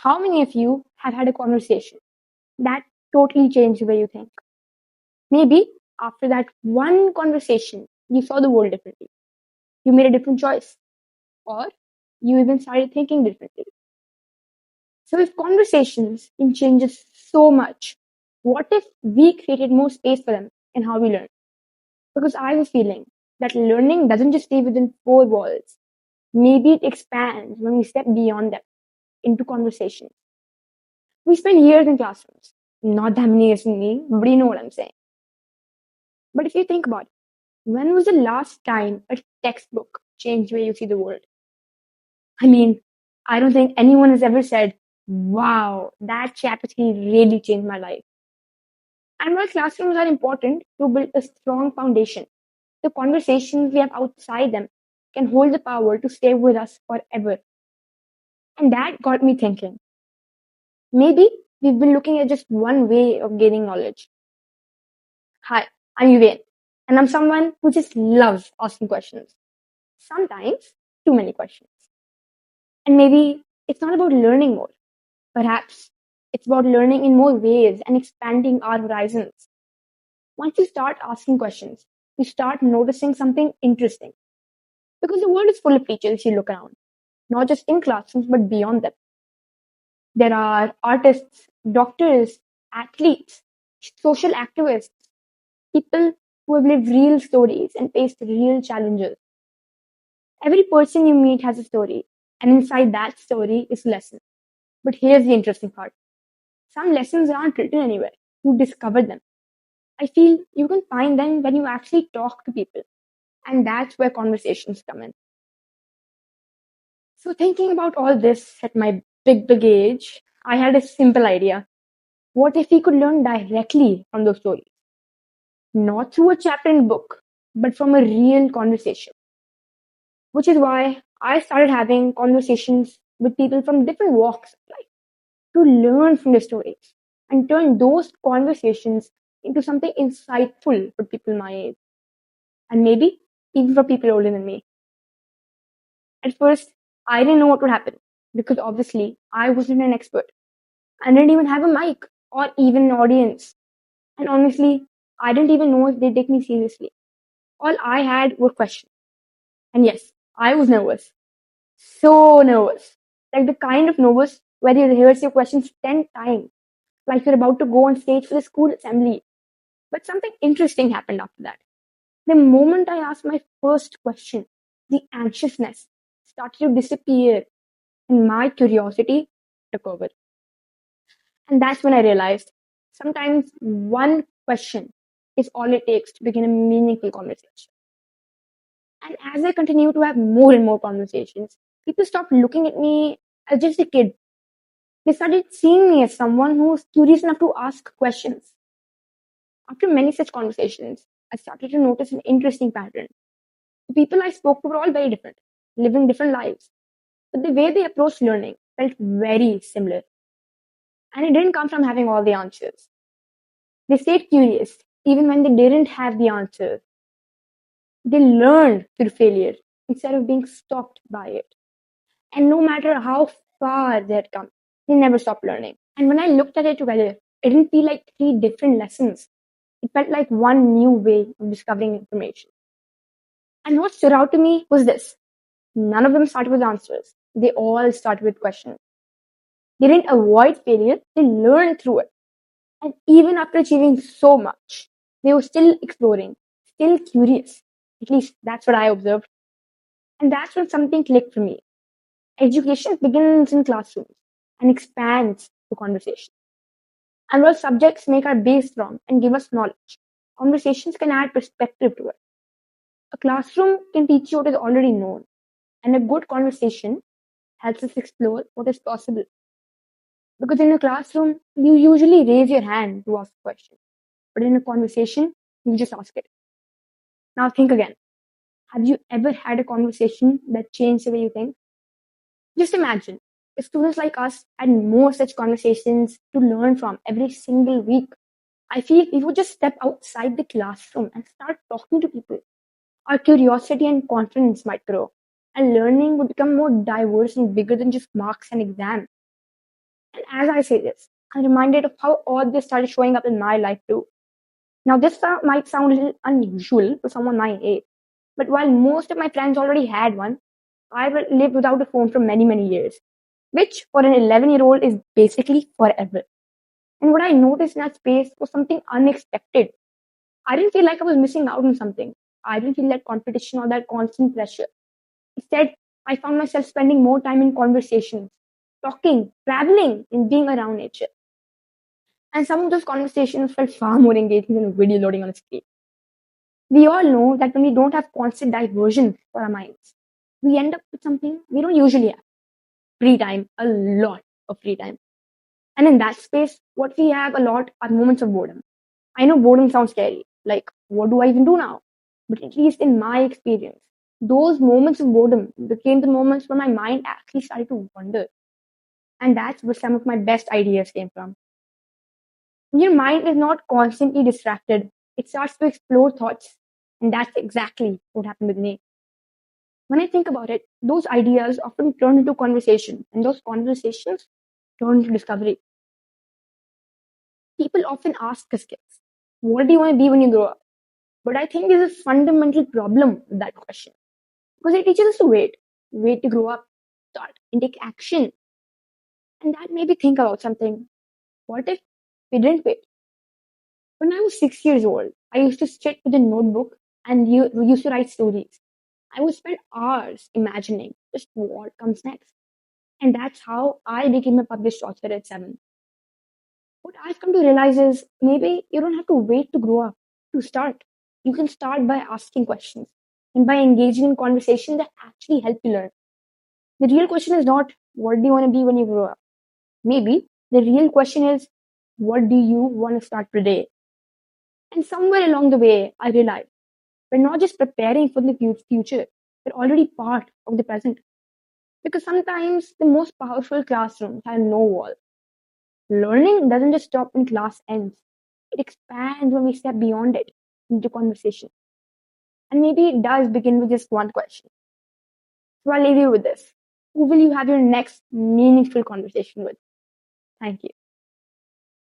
How many of you have had a conversation that totally changed the way you think? Maybe after that one conversation, you saw the world differently. You made a different choice, or you even started thinking differently. So, if conversations can change us so much, what if we created more space for them in how we learn? Because I have a feeling that learning doesn't just stay within four walls. Maybe it expands when we step beyond them into conversations. We spend years in classrooms, not that many years in me, but you know what I'm saying. But if you think about it, when was the last time a textbook changed the way you see the world? I mean, I don't think anyone has ever said, wow, that chapter 3 really changed my life. And while classrooms are important to build a strong foundation, the conversations we have outside them can hold the power to stay with us forever. And that got me thinking. Maybe we've been looking at just one way of gaining knowledge. Hi, I'm Yuven, and I'm someone who just loves asking questions. Sometimes too many questions. And maybe it's not about learning more. Perhaps it's about learning in more ways and expanding our horizons. Once you start asking questions, you start noticing something interesting. Because the world is full of teachers if you look around, not just in classrooms, but beyond them. There are artists, doctors, athletes, social activists, people who have lived real stories and faced real challenges. Every person you meet has a story, and inside that story is a lesson. But here's the interesting part. Some lessons aren't written anywhere. You discover them. I feel you can find them when you actually talk to people. And that's where conversations come in. So thinking about all this at my big age, I had a simple idea. What if we could learn directly from those stories? Not through a chapter in a book, but from a real conversation. Which is why I started having conversations with people from different walks of life to learn from their stories and turn those conversations into something insightful for people my age and maybe even for people older than me. At first, I didn't know what would happen because obviously I wasn't an expert. I didn't even have a mic or even an audience. And honestly, I didn't even know if they'd take me seriously. All I had were questions. And yes, I was nervous. So nervous. Like the kind of nervous where you rehearse your questions 10 times, like you're about to go on stage for the school assembly. But something interesting happened after that. The moment I asked my first question, the anxiousness started to disappear and my curiosity took over. And that's when I realized sometimes one question is all it takes to begin a meaningful conversation. And as I continue to have more and more conversations, people stopped looking at me as just a kid. They started seeing me as someone who was curious enough to ask questions. After many such conversations, I started to notice an interesting pattern. The people I spoke to were all very different, living different lives. But the way they approached learning felt very similar. And it didn't come from having all the answers. They stayed curious, even when they didn't have the answer. They learned through failure instead of being stopped by it. And no matter how far they had come, they never stopped learning. And when I looked at it together, it didn't feel like three different lessons. It felt like one new way of discovering information. And what stood out to me was this. None of them started with answers. They all started with questions. They didn't avoid failure, they learned through it. And even after achieving so much, they were still exploring, still curious. At least that's what I observed. And that's when something clicked for me. Education begins in classrooms and expands to conversation. And while subjects make our base strong and give us knowledge, conversations can add perspective to it. A classroom can teach you what is already known, and a good conversation helps us explore what is possible. Because in a classroom, you usually raise your hand to ask a question, but in a conversation, you just ask it. Now think again. Have you ever had a conversation that changed the way you think? Just imagine if students like us had more such conversations to learn from every single week. I feel we would just step outside the classroom and start talking to people. Our curiosity and confidence might grow, and learning would become more diverse and bigger than just marks and exams. And as I say this, I'm reminded of how all this started showing up in my life too. Now, this might sound a little unusual to someone my age, but while most of my friends already had one, I lived without a phone for many, many years, which for an 11-year-old is basically forever. And what I noticed in that space was something unexpected. I didn't feel like I was missing out on something. I didn't feel that competition or that constant pressure. Instead, I found myself spending more time in conversations, talking, traveling, and being around nature. And some of those conversations felt far more engaging than a video loading on a screen. We all know that when we don't have constant diversion for our minds, we end up with something we don't usually have: free time, a lot of free time. And in that space, what we have a lot are moments of boredom. I know boredom sounds scary, like, what do I even do now? But at least in my experience, those moments of boredom became the moments where my mind actually started to wander. And that's where some of my best ideas came from. When your mind is not constantly distracted, it starts to explore thoughts. And that's exactly what happened with me. When I think about it, those ideas often turn into conversation, and those conversations turn into discovery. People often ask us kids, what do you want to be when you grow up? But I think there's a fundamental problem with that question because it teaches us to wait to grow up, start, and take action. And that made me think about something. What if we didn't wait? When I was 6 years old, I used to sit with a notebook and used to write stories. I would spend hours imagining just what comes next. And that's how I became a published author at 7. What I've come to realize is maybe you don't have to wait to grow up to start. You can start by asking questions and by engaging in conversations that actually help you learn. The real question is not what do you want to be when you grow up? Maybe the real question is what do you want to start today? And somewhere along the way, I realized we're not just preparing for the future, we're already part of the present. Because sometimes the most powerful classrooms have no walls. Learning doesn't just stop when class ends. It expands when we step beyond it into conversation. And maybe it does begin with just one question. So I'll leave you with this. Who will you have your next meaningful conversation with? Thank you.